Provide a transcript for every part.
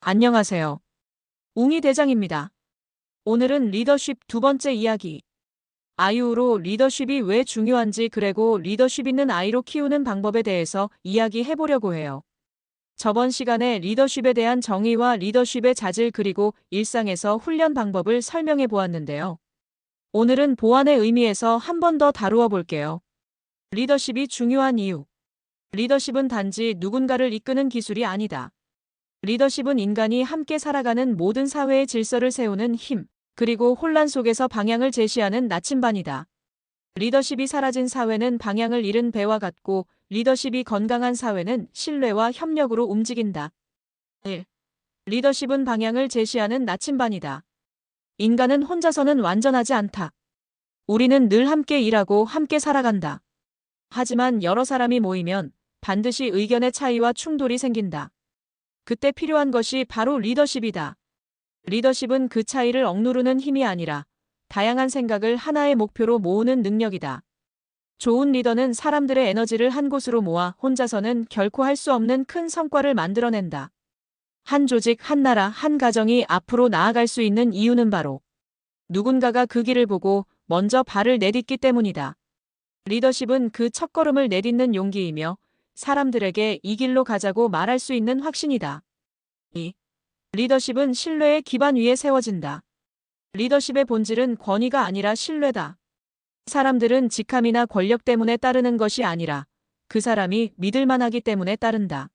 안녕하세요. 웅이 대장입니다. 오늘은 리더십 두 번째 이야기. 아이유로 리더십이 왜 중요한지 그리고 리더십 있는 아이로 키우는 방법에 대해서 이야기해 보려고 해요. 저번 시간에 리더십에 대한 정의와 리더십의 자질 그리고 일상에서 훈련 방법을 설명해 보았는데요. 오늘은 보완의 의미에서 한 번 더 다루어 볼게요. 리더십이 중요한 이유. 리더십은 단지 누군가를 이끄는 기술이 아니다. 리더십은 인간이 함께 살아가는 모든 사회의 질서를 세우는 힘, 그리고 혼란 속에서 방향을 제시하는 나침반이다. 리더십이 사라진 사회는 방향을 잃은 배와 같고, 리더십이 건강한 사회는 신뢰와 협력으로 움직인다. 1. 리더십은 방향을 제시하는 나침반이다. 인간은 혼자서는 완전하지 않다. 우리는 늘 함께 일하고 함께 살아간다. 하지만 여러 사람이 모이면 반드시 의견의 차이와 충돌이 생긴다. 그때 필요한 것이 바로 리더십이다. 리더십은 그 차이를 억누르는 힘이 아니라 다양한 생각을 하나의 목표로 모으는 능력이다. 좋은 리더는 사람들의 에너지를 한 곳으로 모아 혼자서는 결코 할 수 없는 큰 성과를 만들어낸다. 한 조직, 한 나라, 한 가정이 앞으로 나아갈 수 있는 이유는 바로 누군가가 그 길을 보고 먼저 발을 내딛기 때문이다. 리더십은 그 첫걸음을 내딛는 용기이며 사람들에게 이 길로 가자고 말할 수 있는 확신이다. 2. 리더십은 신뢰의 기반 위에 세워진다. 리더십의 본질은 권위가 아니라 신뢰다. 사람들은 직함이나 권력 때문에 따르는 것이 아니라 그 사람이 믿을 만하기 때문에 따른다.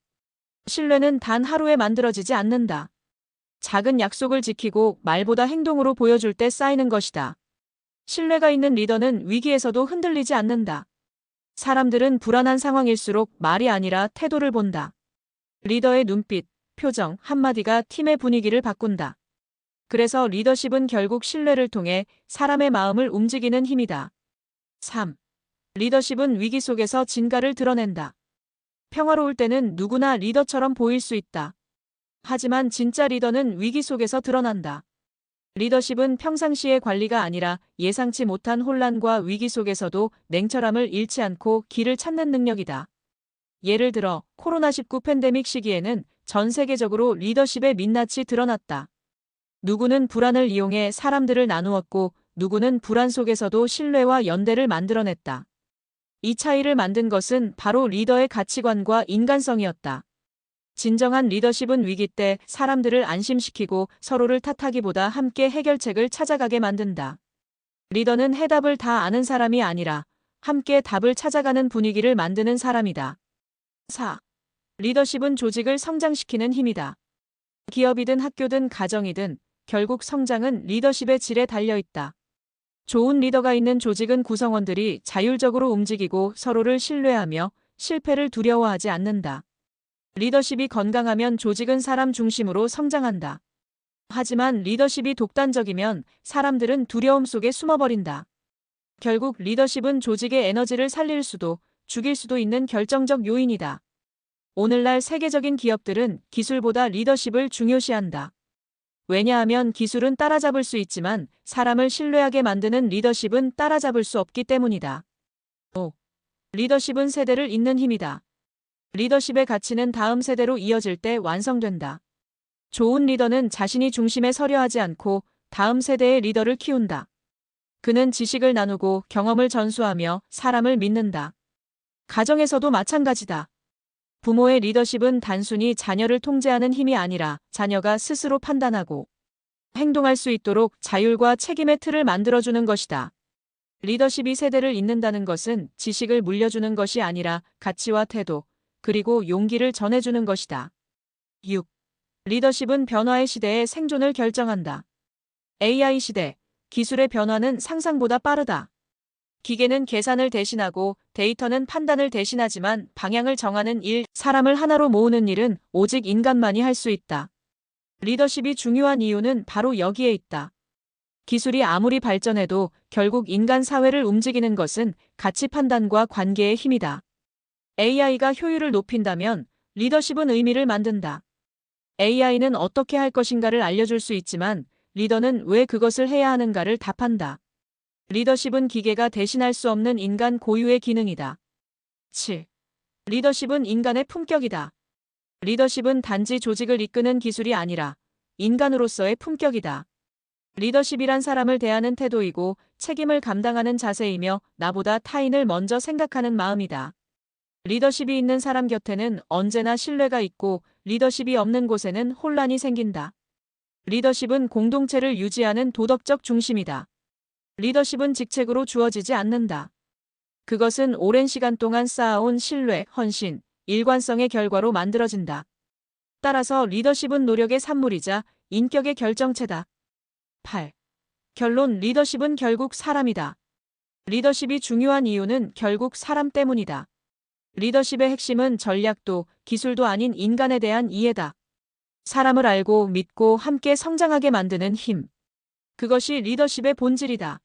신뢰는 단 하루에 만들어지지 않는다. 작은 약속을 지키고 말보다 행동으로 보여줄 때 쌓이는 것이다. 신뢰가 있는 리더는 위기에서도 흔들리지 않는다. 사람들은 불안한 상황일수록 말이 아니라 태도를 본다. 리더의 눈빛, 표정, 한마디가 팀의 분위기를 바꾼다. 그래서 리더십은 결국 신뢰를 통해 사람의 마음을 움직이는 힘이다. 3. 리더십은 위기 속에서 진가를 드러낸다. 평화로울 때는 누구나 리더처럼 보일 수 있다. 하지만 진짜 리더는 위기 속에서 드러난다. 리더십은 평상시의 관리가 아니라 예상치 못한 혼란과 위기 속에서도 냉철함을 잃지 않고 길을 찾는 능력이다. 예를 들어 코로나19 팬데믹 시기에는 전 세계적으로 리더십의 민낯이 드러났다. 누구는 불안을 이용해 사람들을 나누었고 누구는 불안 속에서도 신뢰와 연대를 만들어냈다. 이 차이를 만든 것은 바로 리더의 가치관과 인간성이었다. 진정한 리더십은 위기 때 사람들을 안심시키고 서로를 탓하기보다 함께 해결책을 찾아가게 만든다. 리더는 해답을 다 아는 사람이 아니라 함께 답을 찾아가는 분위기를 만드는 사람이다. 4. 리더십은 조직을 성장시키는 힘이다. 기업이든 학교든 가정이든 결국 성장은 리더십의 질에 달려 있다. 좋은 리더가 있는 조직은 구성원들이 자율적으로 움직이고 서로를 신뢰하며 실패를 두려워하지 않는다. 리더십이 건강하면 조직은 사람 중심으로 성장한다. 하지만 리더십이 독단적이면 사람들은 두려움 속에 숨어버린다. 결국 리더십은 조직의 에너지를 살릴 수도 죽일 수도 있는 결정적 요인이다. 오늘날 세계적인 기업들은 기술보다 리더십을 중요시한다. 왜냐하면 기술은 따라잡을 수 있지만 사람을 신뢰하게 만드는 리더십은 따라잡을 수 없기 때문이다. 5. 리더십은 세대를 잇는 힘이다. 리더십의 가치는 다음 세대로 이어질 때 완성된다. 좋은 리더는 자신이 중심에 서려 하지 않고 다음 세대의 리더를 키운다. 그는 지식을 나누고 경험을 전수하며 사람을 믿는다. 가정에서도 마찬가지다. 부모의 리더십은 단순히 자녀를 통제하는 힘이 아니라 자녀가 스스로 판단하고 행동할 수 있도록 자율과 책임의 틀을 만들어주는 것이다. 리더십이 세대를 잇는다는 것은 지식을 물려주는 것이 아니라 가치와 태도, 그리고 용기를 전해주는 것이다. 6. 리더십은 변화의 시대의 생존을 결정한다. AI 시대, 기술의 변화는 상상보다 빠르다. 기계는 계산을 대신하고 데이터는 판단을 대신하지만 방향을 정하는 일, 사람을 하나로 모으는 일은 오직 인간만이 할 수 있다. 리더십이 중요한 이유는 바로 여기에 있다. 기술이 아무리 발전해도 결국 인간 사회를 움직이는 것은 가치 판단과 관계의 힘이다. AI가 효율을 높인다면 리더십은 의미를 만든다. AI는 어떻게 할 것인가를 알려줄 수 있지만 리더는 왜 그것을 해야 하는가를 답한다. 리더십은 기계가 대신할 수 없는 인간 고유의 기능이다. 7. 리더십은 인간의 품격이다. 리더십은 단지 조직을 이끄는 기술이 아니라 인간으로서의 품격이다. 리더십이란 사람을 대하는 태도이고 책임을 감당하는 자세이며 나보다 타인을 먼저 생각하는 마음이다. 리더십이 있는 사람 곁에는 언제나 신뢰가 있고 리더십이 없는 곳에는 혼란이 생긴다. 리더십은 공동체를 유지하는 도덕적 중심이다. 리더십은 직책으로 주어지지 않는다. 그것은 오랜 시간 동안 쌓아온 신뢰, 헌신, 일관성의 결과로 만들어진다. 따라서 리더십은 노력의 산물이자 인격의 결정체다. 8. 결론 리더십은 결국 사람이다. 리더십이 중요한 이유는 결국 사람 때문이다. 리더십의 핵심은 전략도 기술도 아닌 인간에 대한 이해다. 사람을 알고 믿고 함께 성장하게 만드는 힘. 그것이 리더십의 본질이다.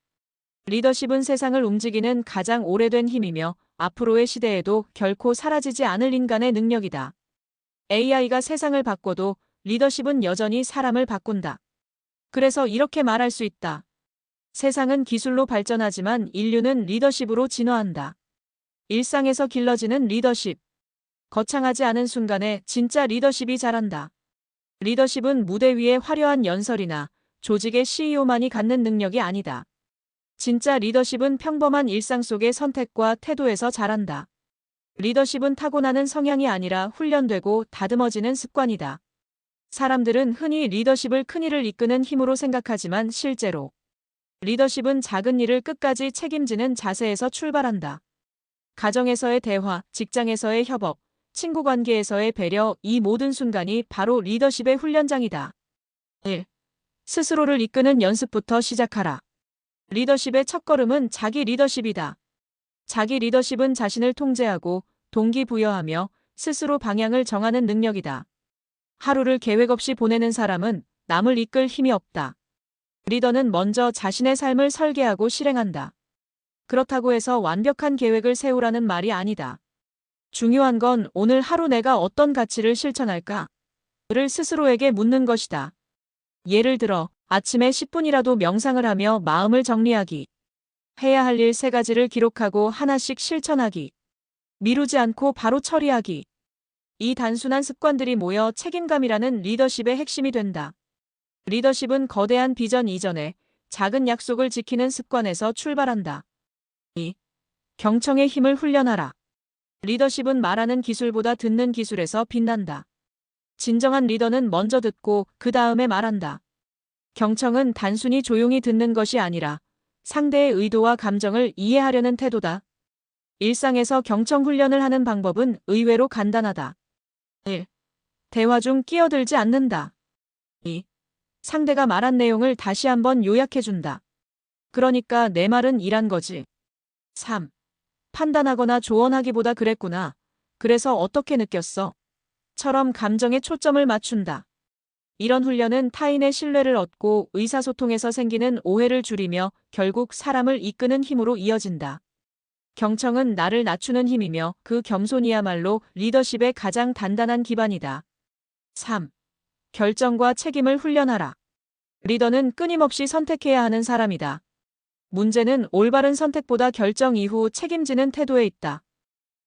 리더십은 세상을 움직이는 가장 오래된 힘이며 앞으로의 시대에도 결코 사라지지 않을 인간의 능력이다. AI가 세상을 바꿔도 리더십은 여전히 사람을 바꾼다. 그래서 이렇게 말할 수 있다. 세상은 기술로 발전하지만 인류는 리더십으로 진화한다. 일상에서 길러지는 리더십. 거창하지 않은 순간에 진짜 리더십이 자란다. 리더십은 무대 위의 화려한 연설이나 조직의 CEO만이 갖는 능력이 아니다. 진짜 리더십은 평범한 일상 속의 선택과 태도에서 자란다. 리더십은 타고나는 성향이 아니라 훈련되고 다듬어지는 습관이다. 사람들은 흔히 리더십을 큰 일을 이끄는 힘으로 생각하지만 실제로 리더십은 작은 일을 끝까지 책임지는 자세에서 출발한다. 가정에서의 대화, 직장에서의 협업, 친구 관계에서의 배려, 이 모든 순간이 바로 리더십의 훈련장이다. 1. 스스로를 이끄는 연습부터 시작하라. 리더십의 첫걸음은 자기 리더십이다. 자기 리더십은 자신을 통제하고 동기부여하며 스스로 방향을 정하는 능력이다. 하루를 계획 없이 보내는 사람은 남을 이끌 힘이 없다. 리더는 먼저 자신의 삶을 설계하고 실행한다. 그렇다고 해서 완벽한 계획을 세우라는 말이 아니다. 중요한 건 오늘 하루 내가 어떤 가치를 실천할까? 를 스스로에게 묻는 것이다. 예를 들어 아침에 10분이라도 명상을 하며 마음을 정리하기. 해야 할 일 3가지를 기록하고 하나씩 실천하기. 미루지 않고 바로 처리하기. 이 단순한 습관들이 모여 책임감이라는 리더십의 핵심이 된다. 리더십은 거대한 비전 이전에 작은 약속을 지키는 습관에서 출발한다. 2. 경청의 힘을 훈련하라. 리더십은 말하는 기술보다 듣는 기술에서 빛난다. 진정한 리더는 먼저 듣고 그 다음에 말한다. 경청은 단순히 조용히 듣는 것이 아니라 상대의 의도와 감정을 이해하려는 태도다. 일상에서 경청 훈련을 하는 방법은 의외로 간단하다. 1. 대화 중 끼어들지 않는다. 2. 상대가 말한 내용을 다시 한번 요약해준다. 그러니까 내 말은 이란 거지. 3. 판단하거나 조언하기보다 그랬구나. 그래서 어떻게 느꼈어? 처럼 감정에 초점을 맞춘다. 이런 훈련은 타인의 신뢰를 얻고 의사소통에서 생기는 오해를 줄이며 결국 사람을 이끄는 힘으로 이어진다. 경청은 나를 낮추는 힘이며 그 겸손이야말로 리더십의 가장 단단한 기반이다. 3. 결정과 책임을 훈련하라. 리더는 끊임없이 선택해야 하는 사람이다. 문제는 올바른 선택보다 결정 이후 책임지는 태도에 있다.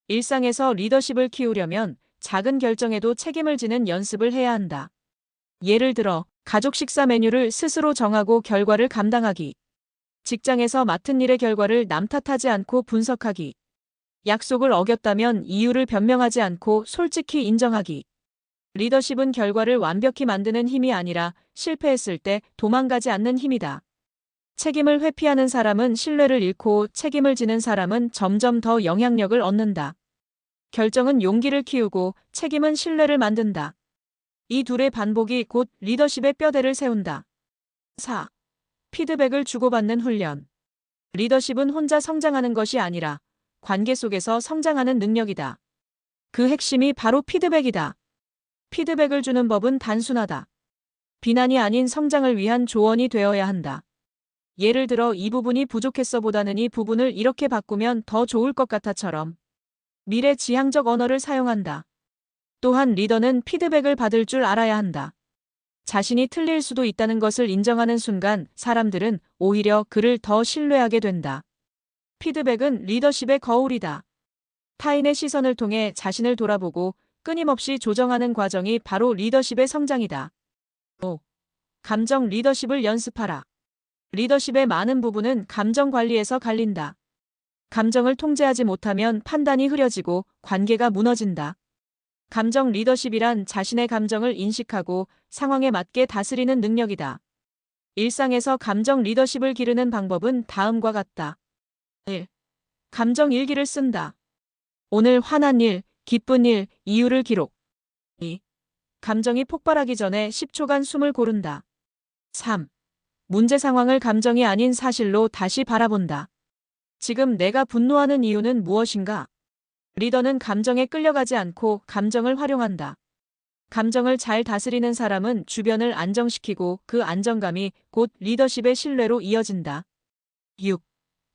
일상에서 리더십을 키우려면 작은 결정에도 책임을 지는 연습을 해야 한다. 예를 들어 가족 식사 메뉴를 스스로 정하고 결과를 감당하기. 직장에서 맡은 일의 결과를 남 탓하지 않고 분석하기. 약속을 어겼다면 이유를 변명하지 않고 솔직히 인정하기. 리더십은 결과를 완벽히 만드는 힘이 아니라 실패했을 때 도망가지 않는 힘이다. 책임을 회피하는 사람은 신뢰를 잃고 책임을 지는 사람은 점점 더 영향력을 얻는다. 결정은 용기를 키우고 책임은 신뢰를 만든다. 이 둘의 반복이 곧 리더십의 뼈대를 세운다. 4. 피드백을 주고받는 훈련. 리더십은 혼자 성장하는 것이 아니라 관계 속에서 성장하는 능력이다. 그 핵심이 바로 피드백이다. 피드백을 주는 법은 단순하다. 비난이 아닌 성장을 위한 조언이 되어야 한다. 예를 들어 이 부분이 부족했어 보다는 이 부분을 이렇게 바꾸면 더 좋을 것 같아처럼 미래지향적 언어를 사용한다. 또한 리더는 피드백을 받을 줄 알아야 한다. 자신이 틀릴 수도 있다는 것을 인정하는 순간 사람들은 오히려 그를 더 신뢰하게 된다. 피드백은 리더십의 거울이다. 타인의 시선을 통해 자신을 돌아보고 끊임없이 조정하는 과정이 바로 리더십의 성장이다. 5. 감정 리더십을 연습하라. 리더십의 많은 부분은 감정 관리에서 갈린다. 감정을 통제하지 못하면 판단이 흐려지고 관계가 무너진다. 감정 리더십이란 자신의 감정을 인식하고 상황에 맞게 다스리는 능력이다. 일상에서 감정 리더십을 기르는 방법은 다음과 같다. 1. 감정 일기를 쓴다. 오늘 화난 일, 기쁜 일, 이유를 기록. 2. 감정이 폭발하기 전에 10초간 숨을 고른다. 3. 문제 상황을 감정이 아닌 사실로 다시 바라본다. 지금 내가 분노하는 이유는 무엇인가? 리더는 감정에 끌려가지 않고 감정을 활용한다. 감정을 잘 다스리는 사람은 주변을 안정시키고 그 안정감이 곧 리더십의 신뢰로 이어진다. 6.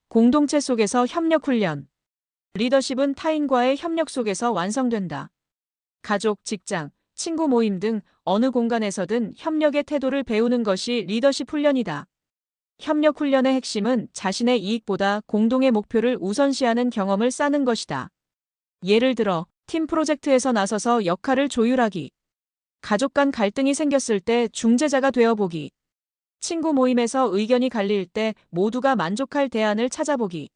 공동체 속에서 협력 훈련. 리더십은 타인과의 협력 속에서 완성된다. 가족, 직장, 친구 모임 등 어느 공간에서든 협력의 태도를 배우는 것이 리더십 훈련이다. 협력 훈련의 핵심은 자신의 이익보다 공동의 목표를 우선시하는 경험을 쌓는 것이다. 예를 들어, 팀 프로젝트에서 나서서 역할을 조율하기. 가족 간 갈등이 생겼을 때 중재자가 되어보기. 친구 모임에서 의견이 갈릴 때 모두가 만족할 대안을 찾아보기.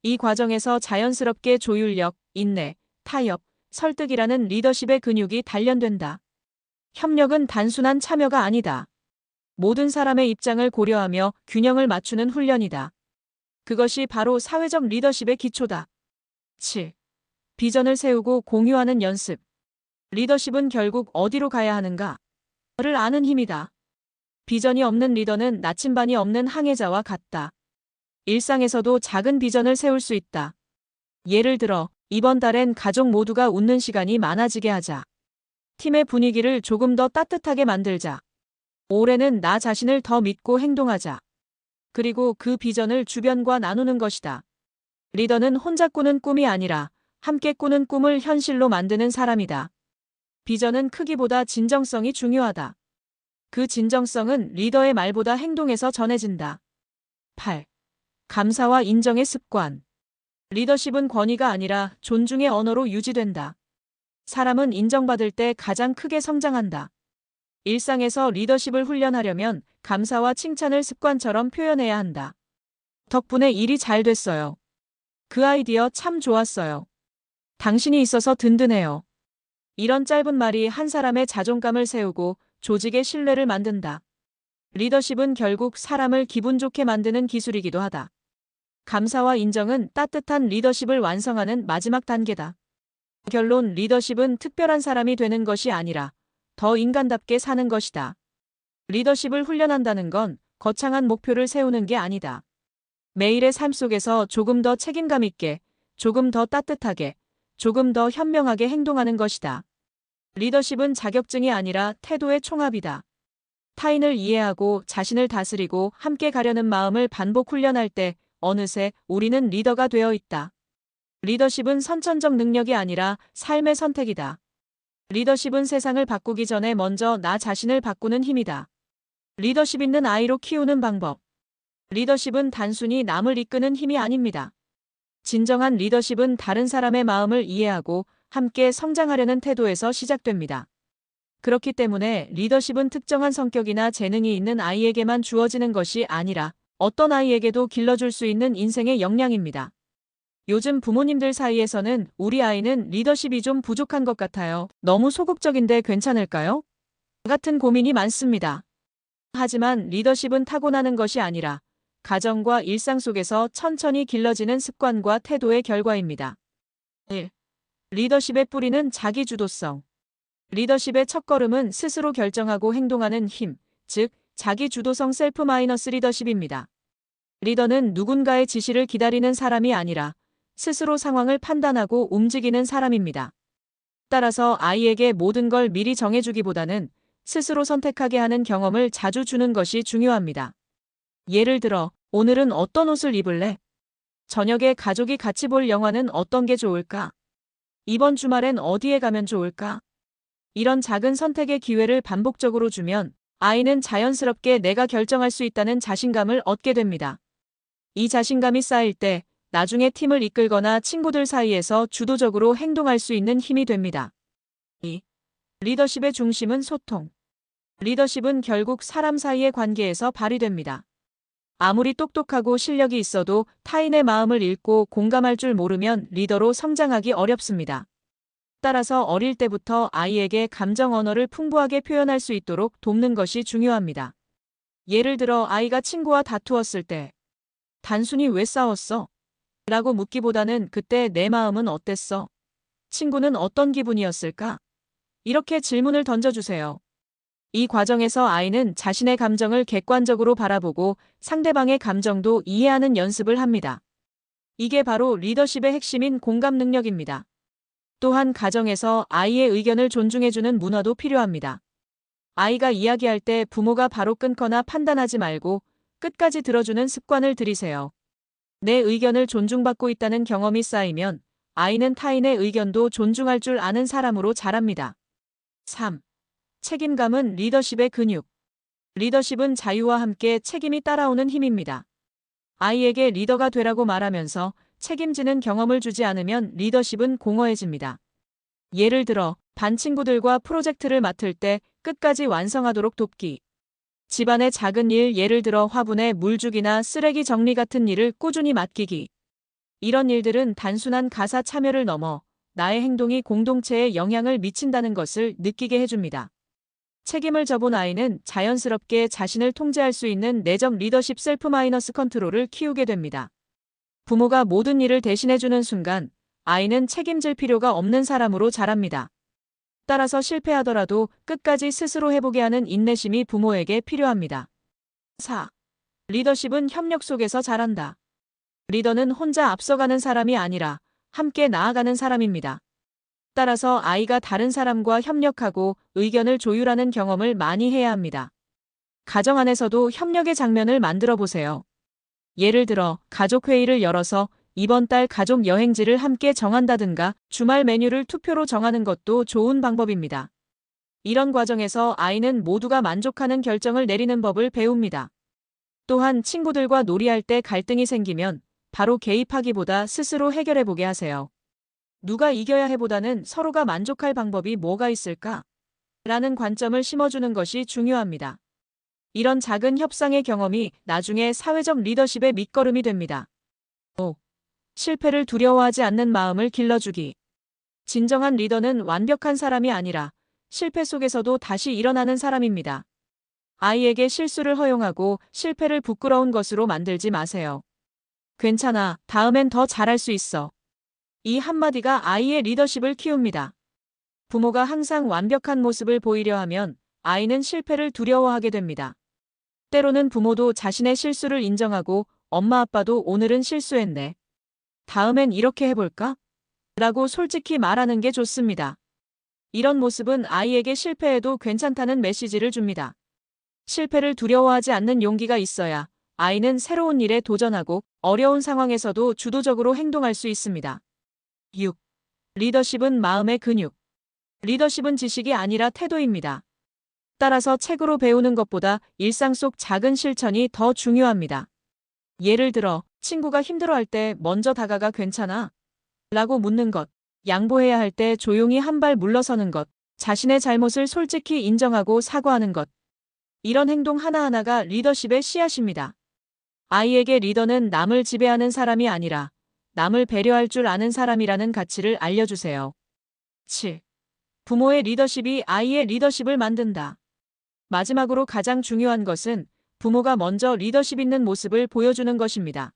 이 과정에서 자연스럽게 조율력, 인내, 타협, 설득이라는 리더십의 근육이 단련된다. 협력은 단순한 참여가 아니다. 모든 사람의 입장을 고려하며 균형을 맞추는 훈련이다. 그것이 바로 사회적 리더십의 기초다. 7. 비전을 세우고 공유하는 연습. 리더십은 결국 어디로 가야 하는가? 를 아는 힘이다. 비전이 없는 리더는 나침반이 없는 항해자와 같다. 일상에서도 작은 비전을 세울 수 있다. 예를 들어, 이번 달엔 가족 모두가 웃는 시간이 많아지게 하자. 팀의 분위기를 조금 더 따뜻하게 만들자. 올해는 나 자신을 더 믿고 행동하자. 그리고 그 비전을 주변과 나누는 것이다. 리더는 혼자 꾸는 꿈이 아니라 함께 꾸는 꿈을 현실로 만드는 사람이다. 비전은 크기보다 진정성이 중요하다. 그 진정성은 리더의 말보다 행동에서 전해진다. 8. 감사와 인정의 습관. 리더십은 권위가 아니라 존중의 언어로 유지된다. 사람은 인정받을 때 가장 크게 성장한다. 일상에서 리더십을 훈련하려면 감사와 칭찬을 습관처럼 표현해야 한다. 덕분에 일이 잘 됐어요. 그 아이디어 참 좋았어요. 당신이 있어서 든든해요. 이런 짧은 말이 한 사람의 자존감을 세우고 조직의 신뢰를 만든다. 리더십은 결국 사람을 기분 좋게 만드는 기술이기도 하다. 감사와 인정은 따뜻한 리더십을 완성하는 마지막 단계다. 결론, 리더십은 특별한 사람이 되는 것이 아니라 더 인간답게 사는 것이다. 리더십을 훈련한다는 건 거창한 목표를 세우는 게 아니다. 매일의 삶 속에서 조금 더 책임감 있게, 조금 더 따뜻하게, 조금 더 현명하게 행동하는 것이다. 리더십은 자격증이 아니라 태도의 총합이다. 타인을 이해하고 자신을 다스리고 함께 가려는 마음을 반복 훈련할 때 어느새 우리는 리더가 되어 있다. 리더십은 선천적 능력이 아니라 삶의 선택이다. 리더십은 세상을 바꾸기 전에 먼저 나 자신을 바꾸는 힘이다. 리더십 있는 아이로 키우는 방법. 리더십은 단순히 남을 이끄는 힘이 아닙니다. 진정한 리더십은 다른 사람의 마음을 이해하고 함께 성장하려는 태도에서 시작됩니다. 그렇기 때문에 리더십은 특정한 성격이나 재능이 있는 아이에게만 주어지는 것이 아니라 어떤 아이에게도 길러줄 수 있는 인생의 역량입니다. 요즘 부모님들 사이에서는 우리 아이는 리더십이 좀 부족한 것 같아요. 너무 소극적인데 괜찮을까요? 같은 고민이 많습니다. 하지만 리더십은 타고나는 것이 아니라 가정과 일상 속에서 천천히 길러지는 습관과 태도의 결과입니다. 1. 리더십의 뿌리는 자기주도성. 리더십의 첫걸음은 스스로 결정하고 행동하는 힘, 즉 자기주도성 셀프-마이너스 리더십입니다. 리더는 누군가의 지시를 기다리는 사람이 아니라 스스로 상황을 판단하고 움직이는 사람입니다. 따라서 아이에게 모든 걸 미리 정해주기보다는 스스로 선택하게 하는 경험을 자주 주는 것이 중요합니다. 예를 들어, 오늘은 어떤 옷을 입을래? 저녁에 가족이 같이 볼 영화는 어떤 게 좋을까? 이번 주말엔 어디에 가면 좋을까? 이런 작은 선택의 기회를 반복적으로 주면 아이는 자연스럽게 내가 결정할 수 있다는 자신감을 얻게 됩니다. 이 자신감이 쌓일 때 나중에 팀을 이끌거나 친구들 사이에서 주도적으로 행동할 수 있는 힘이 됩니다. 리더십의 중심은 소통. 리더십은 결국 사람 사이의 관계에서 발휘됩니다. 아무리 똑똑하고 실력이 있어도 타인의 마음을 읽고 공감할 줄 모르면 리더로 성장하기 어렵습니다. 따라서 어릴 때부터 아이에게 감정 언어를 풍부하게 표현할 수 있도록 돕는 것이 중요합니다. 예를 들어 아이가 친구와 다투었을 때 단순히 왜 싸웠어? 라고 묻기보다는 그때 내 마음은 어땠어? 친구는 어떤 기분이었을까? 이렇게 질문을 던져주세요. 이 과정에서 아이는 자신의 감정을 객관적으로 바라보고 상대방의 감정도 이해하는 연습을 합니다. 이게 바로 리더십의 핵심인 공감 능력입니다. 또한 가정에서 아이의 의견을 존중해주는 문화도 필요합니다. 아이가 이야기할 때 부모가 바로 끊거나 판단하지 말고 끝까지 들어주는 습관을 들이세요. 내 의견을 존중받고 있다는 경험이 쌓이면 아이는 타인의 의견도 존중할 줄 아는 사람으로 자랍니다. 3. 책임감은 리더십의 근육. 리더십은 자유와 함께 책임이 따라오는 힘입니다. 아이에게 리더가 되라고 말하면서 책임지는 경험을 주지 않으면 리더십은 공허해집니다. 예를 들어 반 친구들과 프로젝트를 맡을 때 끝까지 완성하도록 돕기. 집안의 작은 일, 예를 들어 화분에 물 주기나 쓰레기 정리 같은 일을 꾸준히 맡기기. 이런 일들은 단순한 가사 참여를 넘어 나의 행동이 공동체에 영향을 미친다는 것을 느끼게 해줍니다. 책임을 져본 아이는 자연스럽게 자신을 통제할 수 있는 내적 리더십 셀프 마이너스 컨트롤을 키우게 됩니다. 부모가 모든 일을 대신해주는 순간 아이는 책임질 필요가 없는 사람으로 자랍니다. 따라서 실패하더라도 끝까지 스스로 해보게 하는 인내심이 부모에게 필요합니다. 4. 리더십은 협력 속에서 자란다. 리더는 혼자 앞서가는 사람이 아니라 함께 나아가는 사람입니다. 따라서 아이가 다른 사람과 협력하고 의견을 조율하는 경험을 많이 해야 합니다. 가정 안에서도 협력의 장면을 만들어 보세요. 예를 들어 가족 회의를 열어서 이번 달 가족 여행지를 함께 정한다든가 주말 메뉴를 투표로 정하는 것도 좋은 방법입니다. 이런 과정에서 아이는 모두가 만족하는 결정을 내리는 법을 배웁니다. 또한 친구들과 놀이할 때 갈등이 생기면 바로 개입하기보다 스스로 해결해보게 하세요. 누가 이겨야 해보다는 서로가 만족할 방법이 뭐가 있을까? 라는 관점을 심어주는 것이 중요합니다. 이런 작은 협상의 경험이 나중에 사회적 리더십의 밑거름이 됩니다. 5. 실패를 두려워하지 않는 마음을 길러주기. 진정한 리더는 완벽한 사람이 아니라 실패 속에서도 다시 일어나는 사람입니다. 아이에게 실수를 허용하고 실패를 부끄러운 것으로 만들지 마세요. 괜찮아, 다음엔 더 잘할 수 있어. 이 한마디가 아이의 리더십을 키웁니다. 부모가 항상 완벽한 모습을 보이려 하면 아이는 실패를 두려워하게 됩니다. 때로는 부모도 자신의 실수를 인정하고 엄마 아빠도 오늘은 실수했네. 다음엔 이렇게 해볼까? 라고 솔직히 말하는 게 좋습니다. 이런 모습은 아이에게 실패해도 괜찮다는 메시지를 줍니다. 실패를 두려워하지 않는 용기가 있어야 아이는 새로운 일에 도전하고 어려운 상황에서도 주도적으로 행동할 수 있습니다. 6. 리더십은 마음의 근육. 리더십은 지식이 아니라 태도입니다. 따라서 책으로 배우는 것보다 일상 속 작은 실천이 더 중요합니다. 예를 들어 친구가 힘들어할 때 먼저 다가가 괜찮아? 라고 묻는 것, 양보해야 할 때 조용히 한 발 물러서는 것, 자신의 잘못을 솔직히 인정하고 사과하는 것. 이런 행동 하나하나가 리더십의 씨앗입니다. 아이에게 리더는 남을 지배하는 사람이 아니라 남을 배려할 줄 아는 사람이라는 가치를 알려주세요. 7. 부모의 리더십이 아이의 리더십을 만든다. 마지막으로 가장 중요한 것은 부모가 먼저 리더십 있는 모습을 보여주는 것입니다.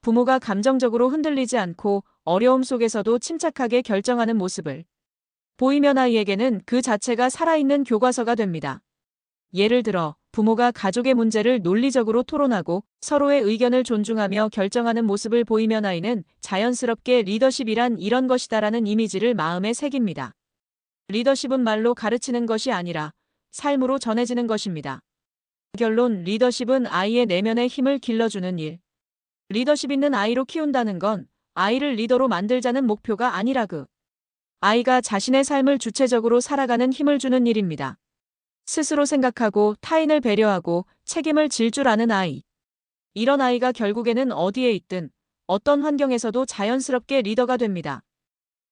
부모가 감정적으로 흔들리지 않고 어려움 속에서도 침착하게 결정하는 모습을 보이면 아이에게는 그 자체가 살아있는 교과서가 됩니다. 예를 들어 부모가 가족의 문제를 논리적으로 토론하고 서로의 의견을 존중하며 결정하는 모습을 보이면 아이는 자연스럽게 리더십이란 이런 것이다라는 이미지를 마음에 새깁니다. 리더십은 말로 가르치는 것이 아니라 삶으로 전해지는 것입니다. 결론, 리더십은 아이의 내면의 힘을 길러주는 일. 리더십 있는 아이로 키운다는 건 아이를 리더로 만들자는 목표가 아니라 아이가 자신의 삶을 주체적으로 살아가는 힘을 주는 일입니다. 스스로 생각하고 타인을 배려하고 책임을 질 줄 아는 아이. 이런 아이가 결국에는 어디에 있든 어떤 환경에서도 자연스럽게 리더가 됩니다.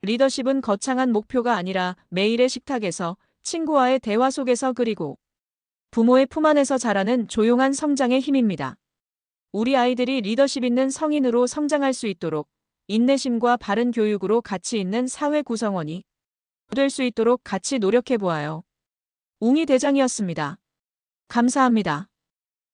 리더십은 거창한 목표가 아니라 매일의 식탁에서 친구와의 대화 속에서 그리고 부모의 품 안에서 자라는 조용한 성장의 힘입니다. 우리 아이들이 리더십 있는 성인으로 성장할 수 있도록 인내심과 바른 교육으로 가치 있는 사회 구성원이 될 수 있도록 같이 노력해 보아요. 웅이 대장이었습니다. 감사합니다.